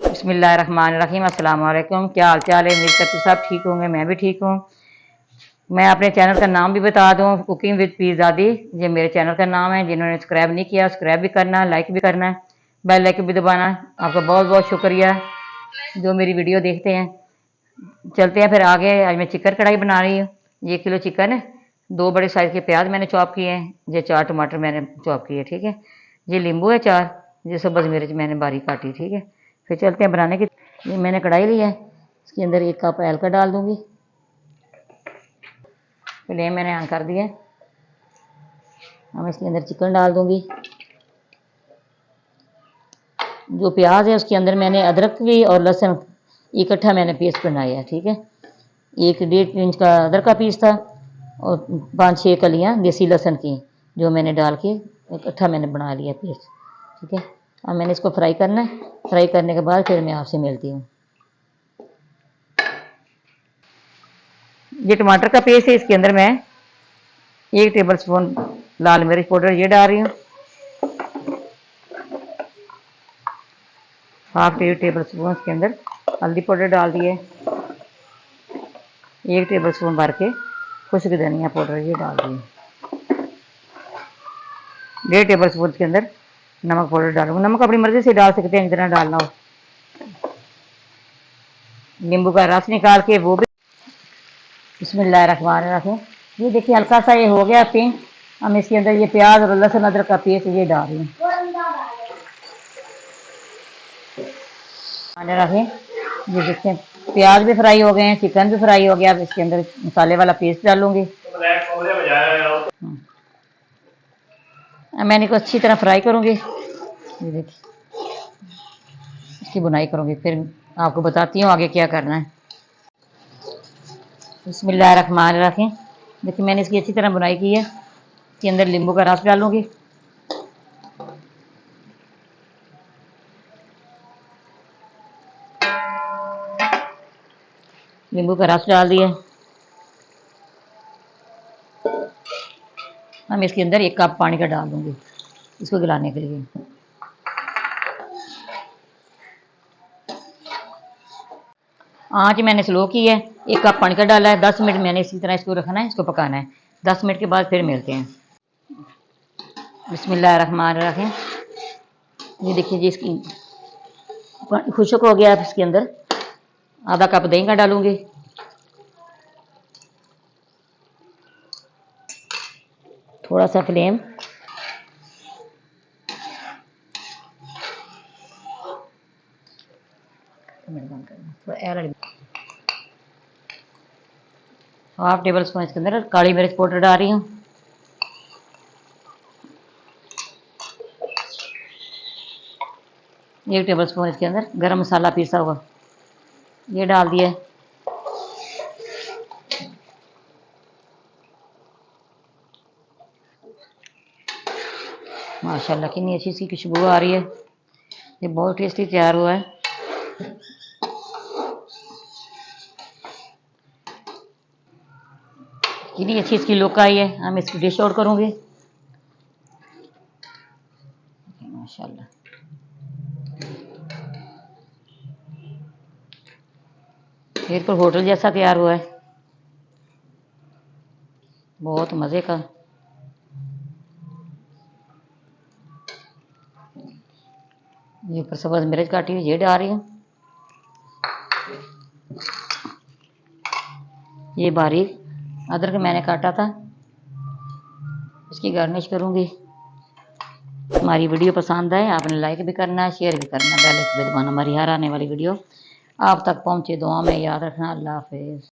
बिस्मिल्लाहिर्रहमानिर्रहीम। अस्सलाम वालेकुम। क्या हाल चाल है? उम्मीद करती सब ठीक होंगे, मैं भी ठीक हूँ। मैं अपने चैनल का नाम भी बता दूँ, कुकिंग विद पीरज़ादी। ये मेरे चैनल का नाम है। जिन्होंने सब्सक्राइब नहीं किया सब्सक्राइब भी करना है, लाइक भी करना है, बेल आइकन भी दबाना है। आपका बहुत बहुत शुक्रिया जो मेरी वीडियो देखते हैं। चलते हैं फिर आगे। आज मैं चिकन कढ़ाई बना रही हूँ। 1 किलो चिकन है, 2 बड़े साइज़ के प्याज मैंने चॉप किए हैं, ये 4 टमाटर मैंने चॉप किए, ठीक है। ये नींबू है 4, ये सब्ज़ मिर्च मैंने बारीक काटी, ठीक है। फिर चलते हैं बनाने की। ये मैंने कढ़ाई ली है, इसके अंदर 1 कप ऑयल का डाल दूंगी। फ्लेम मैंने ऑन कर दिया है। अब इसके अंदर चिकन डाल दूंगी। जो प्याज है उसके अंदर मैंने अदरक भी और लहसुन इकट्ठा मैंने पेस्ट बनाया है, ठीक है। 1 1.5 इंच का अदरक का पीस था और 5-6 कलियाँ देसी लहसुन की, जो मैंने डाल के इकट्ठा मैंने बना लिया पेस्ट, ठीक है। अब मैंने इसको फ्राई करना है। फ्राई करने के बाद फिर मैं आपसे मिलती हूँ। ये टमाटर का पेस्ट है, इसके अंदर मैं 1 टेबल स्पून लाल मिर्च पाउडर ये डाल रही हूँ। 1/2 टेबल स्पून इसके अंदर हल्दी पाउडर डाल दिए। 1 टेबल स्पून भर के खुश्क धनिया पाउडर ये डाल दिए। 1.5 टेबल स्पून के अंदर नमक पाउडर डालूंगा। नमक अपनी मर्जी से डाल सकते हैं, जितना डालना हो। नींबू का रस निकाल के वो भी। बिस्मिल्लाहिर्रहमानिर्रहीम। ये देखिए हल्का सा ये हो गया पिंक। हम इसके अंदर ये प्याज और लहसुन अदरक का पेस्ट ये डाल रही हूँ। ये देखिए प्याज भी फ्राई हो गए हैं, चिकन भी फ्राई हो गया। अब इसके अंदर मसाले वाला पेस्ट डालूंगी। मैंने इसको अच्छी तरह फ्राई करूंगी। ये देखिए इसकी बुनाई करूंगी, फिर आपको बताती हूँ आगे क्या करना है। बिस्मिल्लाहिर्रहमानिर्रहीम। देखिए मैंने इसकी अच्छी तरह बुनाई की है। इसके अंदर नींबू का रस डालूंगी। नींबू का रस डाल दिया। हम इसके अंदर 1 कप पानी का डाल दूंगी इसको गलाने के लिए। आँच मैंने स्लो की है। 1 कप पानी का डाला है। 10 मिनट मैंने इसी तरह इसको रखना है, इसको पकाना है। 10 मिनट के बाद फिर मिलते हैं। बिस्मिल्लाहिर्रहमानिर्रहीम। ये देखिए जी इसकी खुशक हो गया। अब इसके अंदर आधा कप दही का डालूंगी। थोड़ा सा फ्लेम हाफ टेबल स्पून इसके अंदर काली मिर्च पाउडर डाल रही हूँ। एक टेबल स्पून इसके अंदर गरम मसाला पीसा हुआ ये डाल दिया। माशाल्लाह कितनी अच्छी सी खुशबू आ रही है। ये बहुत टेस्टी तैयार हुआ है। कितनी अच्छी इसकी लुक आई है। हम इसको डिश आउट करूँगी। माशाल्लाह बिल्कुल होटल जैसा तैयार हुआ है, बहुत मज़े का। ये ऊपर सब्ज़ मिर्च काटी हुई ये डाल रही हूँ। ये बारीक अदरक मैंने काटा था, इसकी गार्निश करूँगी। हमारी वीडियो पसंद आए आपने लाइक भी करना है, शेयर भी करना है, बेल आइकन भी दबाना। हमारी हर आने वाली वीडियो आप तक पहुँचे। दुआ में याद रखना। अल्लाह हाफिज़।